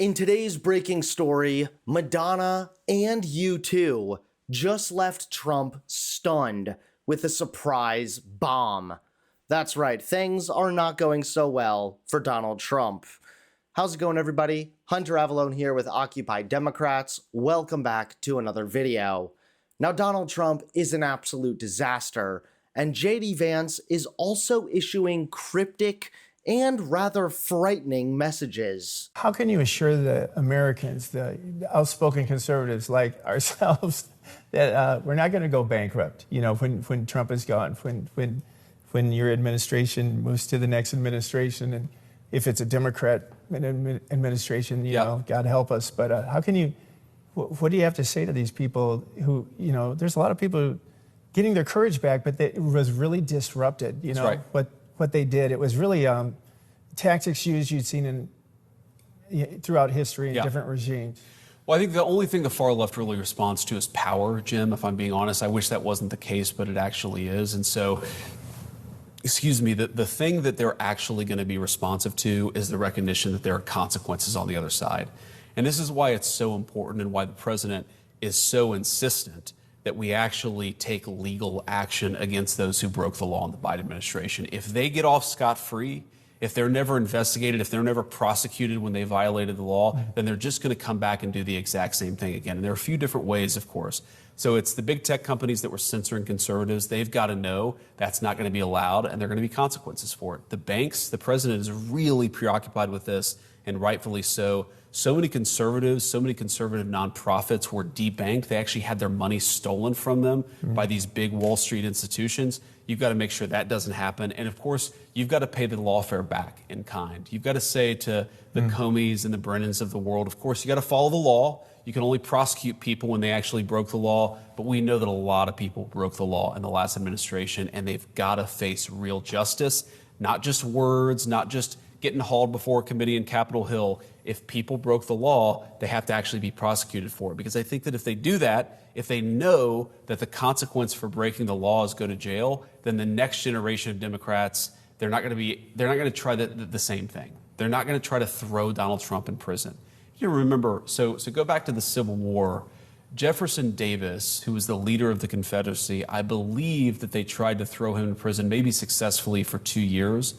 In today's breaking story, Madonna and U2 just left Trump stunned with a surprise bomb. That's right, things are not going so well for Donald Trump. How's it going, everybody? Hunter Avalone here with Occupy Democrats. Welcome back to another video. Now, Donald Trump is an absolute disaster, and JD Vance is also issuing cryptic and rather frightening messages. How can you assure the Americans, the outspoken conservatives like ourselves, that we're not going to go bankrupt? You know, when Trump is gone, when your administration moves to the next administration, and if it's a Democrat administration, you know, God help us. But how can you? What do you have to say to these people who, you know, there's a lot of people getting their courage back, but it was really disrupted. You know, what they did. It was really tactics used you'd seen throughout history in different regimes. Well, I think the only thing the far left really responds to is power, Jim, if I'm being honest. I wish that wasn't the case, but it actually is. And so, excuse me, the thing that they're actually going to be responsive to is the recognition that there are consequences on the other side. And this is why it's so important and why the president is so insistent that we actually take legal action against those who broke the law in the Biden administration. If they get off scot-free, if they're never investigated, if they're never prosecuted when they violated the law, then they're just going to come back and do the exact same thing again. And there are a few different ways, of course. So it's the big tech companies that were censoring conservatives. They've got to know that's not going to be allowed, and there are going to be consequences for it. The banks, the president is really preoccupied with this, and rightfully so. So many conservatives, so many conservative nonprofits were debanked. They actually had their money stolen from them by these big Wall Street institutions. You've got to make sure that doesn't happen. And of course, you've got to pay the lawfare back in kind. You've got to say to the Comeys and the Brennans of the world, of course, you got to follow the law. You can only prosecute people when they actually broke the law. But we know that a lot of people broke the law in the last administration, and they've got to face real justice, not just words, not just getting hauled before a committee in Capitol Hill. If people broke the law, they have to actually be prosecuted for it. Because I think that if they do that, if they know that the consequence for breaking the law is go to jail, then the next generation of Democrats, they're not going to try the same thing. They're not going to try to throw Donald Trump in prison. You remember, so go back to the Civil War. Jefferson Davis, who was the leader of the Confederacy, I believe that they tried to throw him in prison, maybe successfully, for 2 years.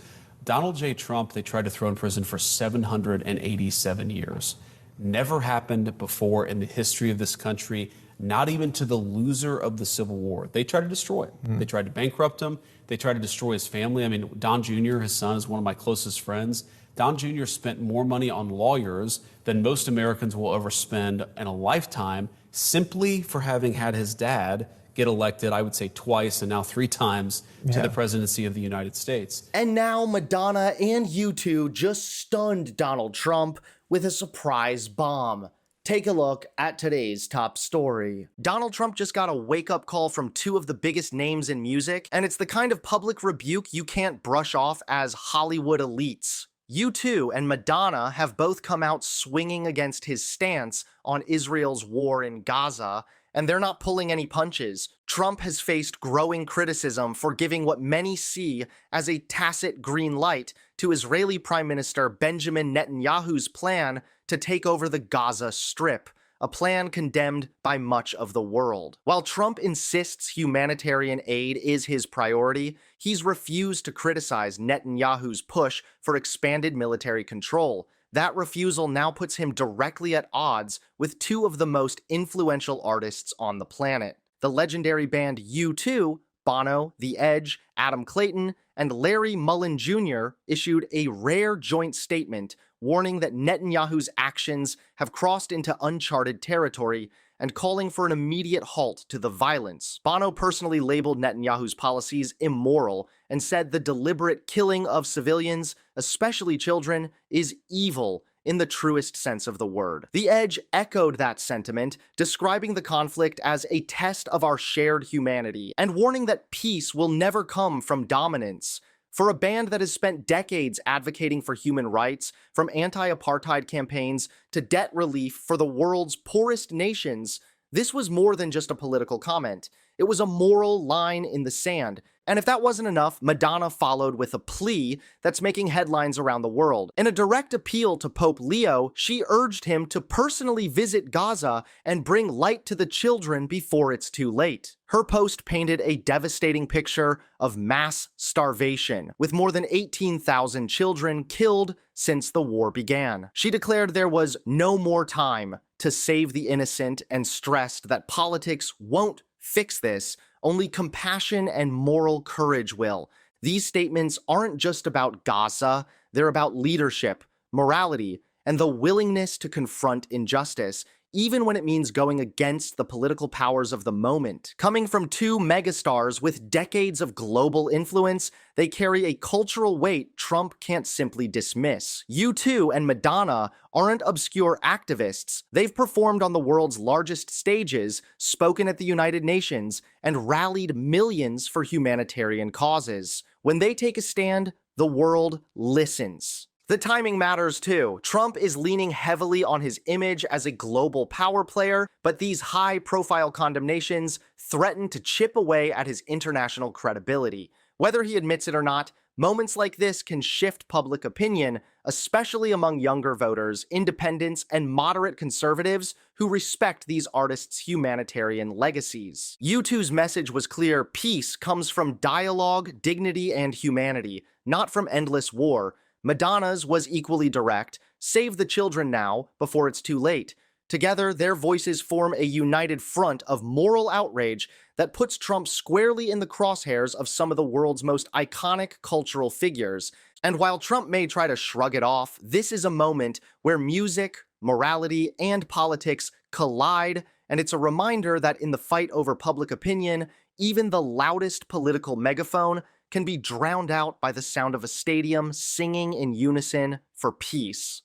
Donald J. Trump, they tried to throw in prison for 787 years. Never happened before in the history of this country, not even to the loser of the Civil War. They tried to destroy it. They tried to bankrupt him. They tried to destroy his family. I mean, Don Jr., his son, is one of my closest friends. Don Jr. spent more money on lawyers than most Americans will ever spend in a lifetime simply for having had his dad get elected, I would say twice and now 3 times to the presidency of the United States. And now Madonna and U2 just stunned Donald Trump with a surprise bomb. Take a look at today's top story. Donald Trump just got a wake-up call from 2 of the biggest names in music, and it's the kind of public rebuke you can't brush off as Hollywood elites. U2 and Madonna have both come out swinging against his stance on Israel's war in Gaza, and they're not pulling any punches. Trump has faced growing criticism for giving what many see as a tacit green light to Israeli Prime Minister Benjamin Netanyahu's plan to take over the Gaza Strip, a plan condemned by much of the world. While Trump insists humanitarian aid is his priority, he's refused to criticize Netanyahu's push for expanded military control. That refusal now puts him directly at odds with 2 of the most influential artists on the planet. The legendary band U2, Bono, The Edge, Adam Clayton, and Larry Mullen Jr. issued a rare joint statement warning that Netanyahu's actions have crossed into uncharted territory and calling for an immediate halt to the violence. Bono personally labeled Netanyahu's policies immoral and said the deliberate killing of civilians, especially children, is evil in the truest sense of the word. The Edge echoed that sentiment, describing the conflict as a test of our shared humanity and warning that peace will never come from dominance. For a band that has spent decades advocating for human rights, from anti-apartheid campaigns to debt relief for the world's poorest nations, This was more than just a political comment. It was a moral line in the sand. And if that wasn't enough, Madonna followed with a plea that's making headlines around the world. In a direct appeal to Pope Leo, she urged him to personally visit Gaza and bring light to the children before it's too late. Her post painted a devastating picture of mass starvation, with more than 18,000 children killed since the war began. She declared there was no more time to save the innocent and stressed that politics won't fix this. Only compassion and moral courage will. These statements aren't just about Gaza, they're about leadership, morality, and the willingness to confront injustice, even when it means going against the political powers of the moment. Coming from two megastars with decades of global influence, they carry a cultural weight Trump can't simply dismiss. U2 and Madonna aren't obscure activists. They've performed on the world's largest stages, spoken at the United Nations, and rallied millions for humanitarian causes. When they take a stand, the world listens. The timing matters too. Trump is leaning heavily on his image as a global power player, but these high-profile condemnations threaten to chip away at his international credibility. Whether he admits it or not, moments like this can shift public opinion, especially among younger voters, independents, and moderate conservatives who respect these artists' humanitarian legacies. U2's message was clear: peace comes from dialogue, dignity, and humanity, not from endless war. Madonna's was equally direct: save the children now, before it's too late. Together, their voices form a united front of moral outrage that puts Trump squarely in the crosshairs of some of the world's most iconic cultural figures. And while Trump may try to shrug it off, this is a moment where music, morality, and politics collide, and it's a reminder that in the fight over public opinion, even the loudest political megaphone can be drowned out by the sound of a stadium singing in unison for peace.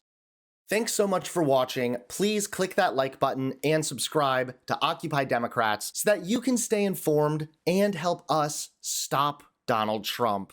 Thanks so much for watching. Please click that like button and subscribe to Occupy Democrats so that you can stay informed and help us stop Donald Trump.